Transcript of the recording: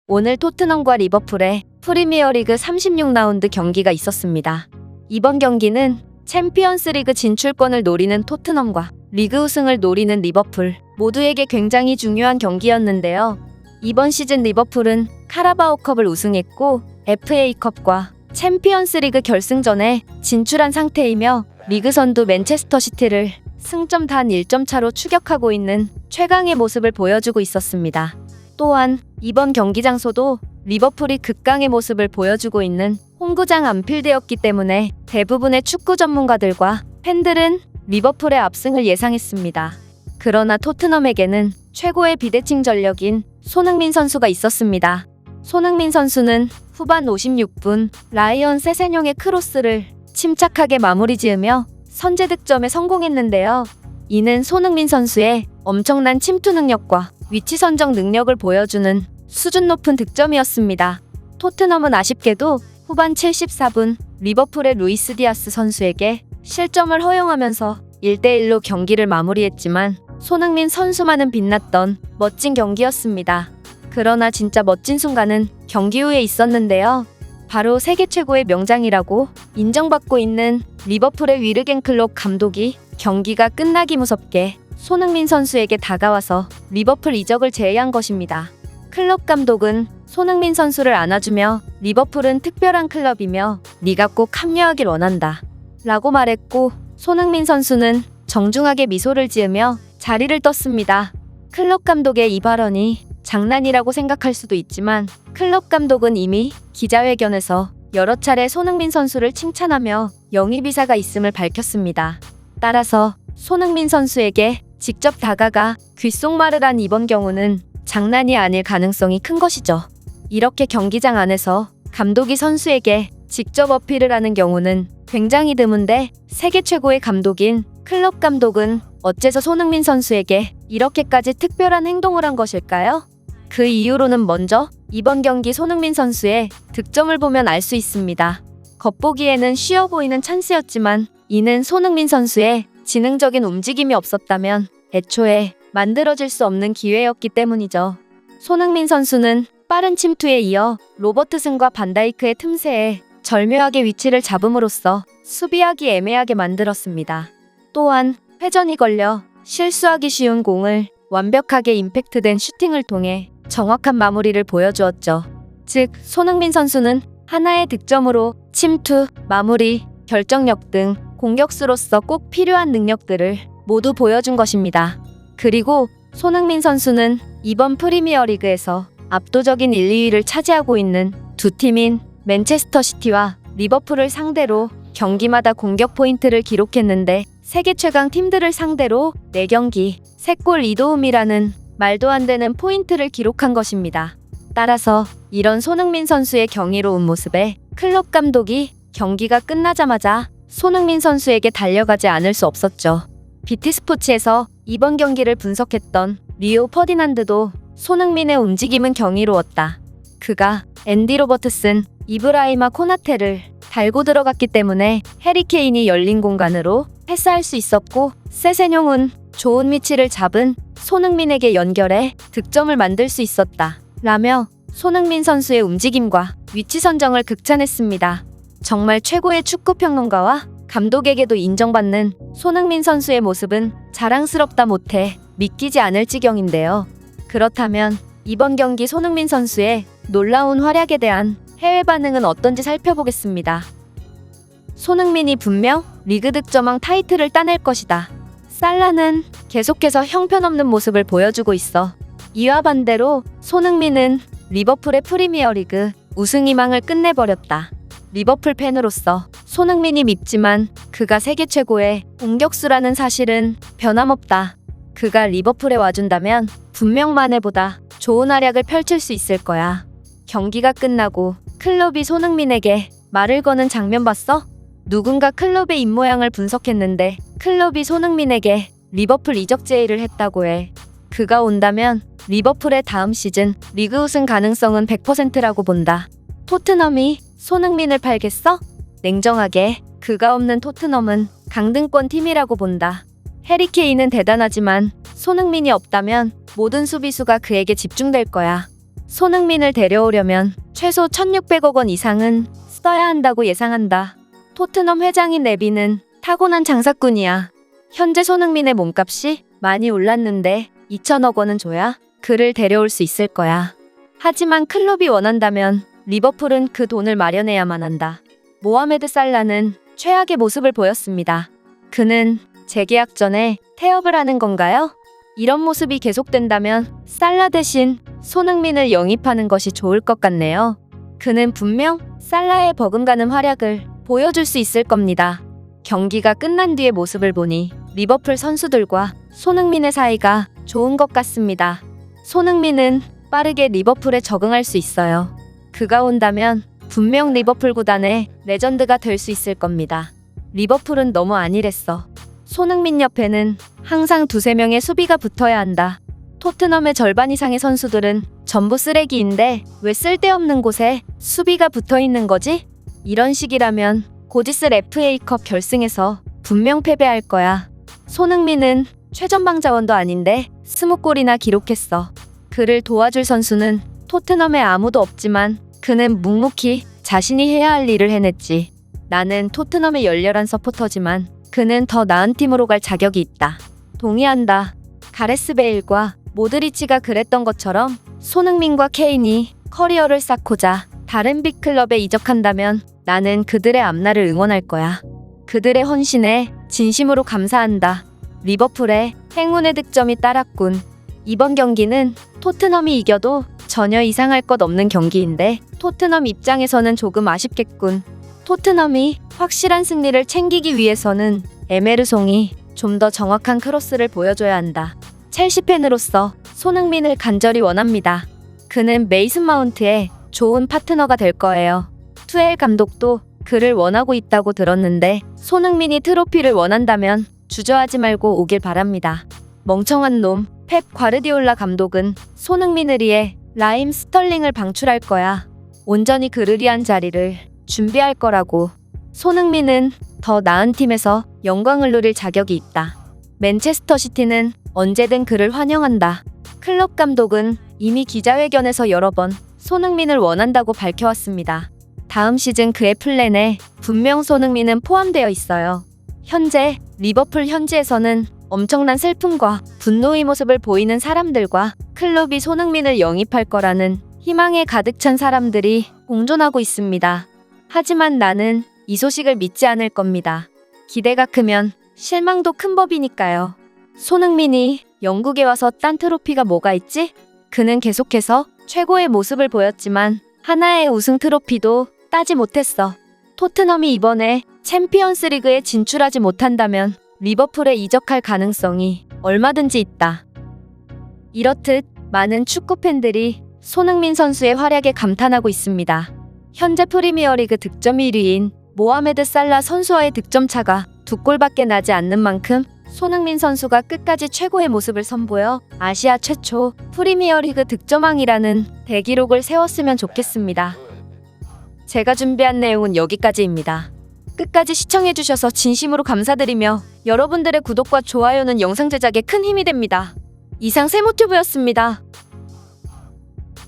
오늘 토트넘과 리버풀의 프리미어리그 36라운드 경기가 있었습니다. 이번 경기는 챔피언스리그 진출권을 노리는 토트넘과 리그 우승을 노리는 리버풀 모두에게 굉장히 중요한 경기였는데요. 이번 시즌 리버풀은 카라바오컵을 우승했고 FA컵과 챔피언스리그 결승전에 진출한 상태이며 리그 선두 맨체스터 시티를 승점 단 1점 차로 추격하고 있는 최강의 모습을 보여주고 있었습니다. 또한 이번 경기 장소도 리버풀이 극강의 모습을 보여주고 있는 홈구장 안필드였기 때문에 대부분의 축구 전문가들과 팬들은 리버풀의 압승을 예상했습니다. 그러나 토트넘에게는 최고의 비대칭 전력인 손흥민 선수가 있었습니다. 손흥민 선수는 후반 56분 라이언 세세뇽의 크로스를 침착하게 마무리 지으며 선제 득점에 성공했는데요. 이는 손흥민 선수의 엄청난 침투 능력과 위치 선정 능력을 보여주는 수준 높은 득점이었습니다. 토트넘은 아쉽게도 후반 74분 리버풀의 루이스 디아스 선수에게 실점을 허용하면서 1대1로 경기를 마무리했지만 손흥민 선수만은 빛났던 멋진 경기였습니다. 그러나 진짜 멋진 순간은 경기 후에 있었는데요. 바로 세계 최고의 명장이라고 인정받고 있는 리버풀의 위르겐 클롭 감독이 경기가 끝나기 무섭게 손흥민 선수에게 다가와서 리버풀 이적을 제의한 것입니다. 클롭 감독은 손흥민 선수를 안아주며 리버풀은 특별한 클럽이며 네가 꼭 합류하길 원한다 라고 말했고, 손흥민 선수는 정중하게 미소를 지으며 자리를 떴습니다. 클롭 감독의 이 발언이 장난이라고 생각할 수도 있지만 클롭 감독은 이미 기자회견에서 여러 차례 손흥민 선수를 칭찬하며 영입이사가 있음을 밝혔습니다. 따라서 손흥민 선수에게 직접 다가가 귓속말을 한 이번 경우는 장난이 아닐 가능성이 큰 것이죠. 이렇게 경기장 안에서 감독이 선수에게 직접 어필을 하는 경우는 굉장히 드문데 세계 최고의 감독인 클롭 감독은 어째서 손흥민 선수에게 이렇게까지 특별한 행동을 한 것일까요? 그 이유로는 먼저 이번 경기 손흥민 선수의 득점을 보면 알 수 있습니다. 겉보기에는 쉬워 보이는 찬스였지만 이는 손흥민 선수의 지능적인 움직임이 없었다면 애초에 만들어질 수 없는 기회였기 때문이죠. 손흥민 선수는 빠른 침투에 이어 로버트슨과 반다이크의 틈새에 절묘하게 위치를 잡음으로써 수비하기 애매하게 만들었습니다. 또한 회전이 걸려 실수하기 쉬운 공을 완벽하게 임팩트된 슈팅을 통해 정확한 마무리를 보여주었죠. 즉, 손흥민 선수는 하나의 득점으로 침투, 마무리, 결정력 등 공격수로서 꼭 필요한 능력들을 모두 보여준 것입니다. 그리고 손흥민 선수는 이번 프리미어리그에서 압도적인 1, 2위를 차지하고 있는 두 팀인 맨체스터 시티와 리버풀을 상대로 경기마다 공격 포인트를 기록했는데 세계 최강 팀들을 상대로 4경기 3골 2도움이라는 말도 안 되는 포인트를 기록한 것입니다. 따라서 이런 손흥민 선수의 경이로운 모습에 클롭 감독이 경기가 끝나자마자 손흥민 선수에게 달려가지 않을 수 없었죠. BT스포츠에서 이번 경기를 분석했던 리오 퍼디난드도 손흥민의 움직임은 경이로웠다. 그가 앤디 로버트슨, 이브라이마 코나테를 달고 들어갔기 때문에 해리 케인이 열린 공간으로 패스할 수 있었고, 세세뇽은 좋은 위치를 잡은 손흥민에게 연결해 득점을 만들 수 있었다 라며 손흥민 선수의 움직임과 위치 선정을 극찬했습니다. 정말 최고의 축구평론가와 감독에게도 인정받는 손흥민 선수의 모습은 자랑스럽다 못해 믿기지 않을 지경인데요. 그렇다면 이번 경기 손흥민 선수의 놀라운 활약에 대한 해외 반응은 어떤지 살펴보겠습니다. 손흥민이 분명 리그 득점왕 타이틀을 따낼 것이다. 살라는 계속해서 형편없는 모습을 보여주고 있어. 이와 반대로 손흥민은 리버풀의 프리미어리그 우승 희망을 끝내버렸다. 리버풀 팬으로서 손흥민이 밉지만 그가 세계 최고의 공격수라는 사실은 변함없다. 그가 리버풀에 와준다면 분명 마네보다 좋은 활약을 펼칠 수 있을 거야. 경기가 끝나고 클롭이 손흥민에게 말을 거는 장면 봤어? 누군가 클롭의 입모양을 분석했는데 클롭이 손흥민에게 리버풀 이적 제의를 했다고 해. 그가 온다면 리버풀의 다음 시즌 리그 우승 가능성은 100%라고 본다. 토트넘이 손흥민을 팔겠어? 냉정하게 그가 없는 토트넘은 강등권 팀이라고 본다. 해리 케인은 대단하지만 손흥민이 없다면 모든 수비수가 그에게 집중될 거야. 손흥민을 데려오려면 최소 1,600억 원 이상은 써야 한다고 예상한다. 토트넘 회장인 레비는 타고난 장사꾼이야. 현재 손흥민의 몸값이 많이 올랐는데 2,000억 원은 줘야 그를 데려올 수 있을 거야. 하지만 클럽이 원한다면 리버풀은 그 돈을 마련해야만 한다. 모하메드 살라는 최악의 모습을 보였습니다. 그는 재계약 전에 태업을 하는 건가요? 이런 모습이 계속된다면 살라 대신 손흥민을 영입하는 것이 좋을 것 같네요. 그는 분명 살라의 버금가는 활약을 보여줄 수 있을 겁니다. 경기가 끝난 뒤의 모습을 보니 리버풀 선수들과 손흥민의 사이가 좋은 것 같습니다. 손흥민은 빠르게 리버풀에 적응할 수 있어요. 그가 온다면 분명 리버풀 구단의 레전드가 될 수 있을 겁니다. 리버풀은 너무 안일했어. 손흥민 옆에는 항상 2~3명의 수비가 붙어야 한다. 토트넘의 절반 이상의 선수들은 전부 쓰레기인데 왜 쓸데없는 곳에 수비가 붙어 있는 거지? 이런 식이라면 곧 있을 FA컵 결승에서 분명 패배할 거야. 손흥민은 최전방 자원도 아닌데 20골이나 기록했어. 그를 도와줄 선수는 토트넘에 아무도 없지만 그는 묵묵히 자신이 해야 할 일을 해냈지. 나는 토트넘의 열렬한 서포터지만 그는 더 나은 팀으로 갈 자격이 있다. 동의한다. 가레스 베일과 모드리치가 그랬던 것처럼 손흥민과 케인이 커리어를 쌓고자 다른 빅클럽에 이적한다면 나는 그들의 앞날을 응원할 거야. 그들의 헌신에 진심으로 감사한다. 리버풀의 행운의 득점이 따랐군. 이번 경기는 토트넘이 이겨도 전혀 이상할 것 없는 경기인데 토트넘 입장에서는 조금 아쉽겠군. 토트넘이 확실한 승리를 챙기기 위해서는 에메르송이 좀 더 정확한 크로스를 보여줘야 한다. 첼시 팬으로서 손흥민을 간절히 원합니다. 그는 메이슨 마운트의 좋은 파트너가 될 거예요. 투엘 감독도 그를 원하고 있다고 들었는데 손흥민이 트로피를 원한다면 주저하지 말고 오길 바랍니다. 멍청한 놈 펩 과르디올라 감독은 손흥민을 위해 라임 스털링을 방출할 거야. 온전히 그를 위한 자리를 준비할 거라고. 손흥민은 더 나은 팀에서 영광을 누릴 자격이 있다. 맨체스터 시티는 언제든 그를 환영한다. 클럽 감독은 이미 기자회견에서 여러 번 손흥민을 원한다고 밝혀왔습니다. 다음 시즌 그의 플랜에 분명 손흥민은 포함되어 있어요. 현재 리버풀 현지에서는 엄청난 슬픔과 분노의 모습을 보이는 사람들과 클럽이 손흥민을 영입할 거라는 희망에 가득 찬 사람들이 공존하고 있습니다. 하지만 나는 이 소식을 믿지 않을 겁니다. 기대가 크면 실망도 큰 법이니까요. 손흥민이 영국에 와서 딴 트로피가 뭐가 있지? 그는 계속해서 최고의 모습을 보였지만 하나의 우승 트로피도 따지 못했어. 토트넘이 이번에 챔피언스 리그에 진출하지 못한다면 리버풀에 이적할 가능성이 얼마든지 있다. 이렇듯 많은 축구 팬들이 손흥민 선수의 활약에 감탄하고 있습니다. 현재 프리미어리그 득점 1위인 모하메드 살라 선수와의 득점 차가 2골밖에 나지 않는 만큼 손흥민 선수가 끝까지 최고의 모습을 선보여 아시아 최초 프리미어리그 득점왕이라는 대기록을 세웠으면 좋겠습니다. 제가 준비한 내용은 여기까지입니다. 끝까지 시청해주셔서 진심으로 감사드리며 여러분들의 구독과 좋아요는 영상 제작에 큰 힘이 됩니다. 이상 세모튜브였습니다.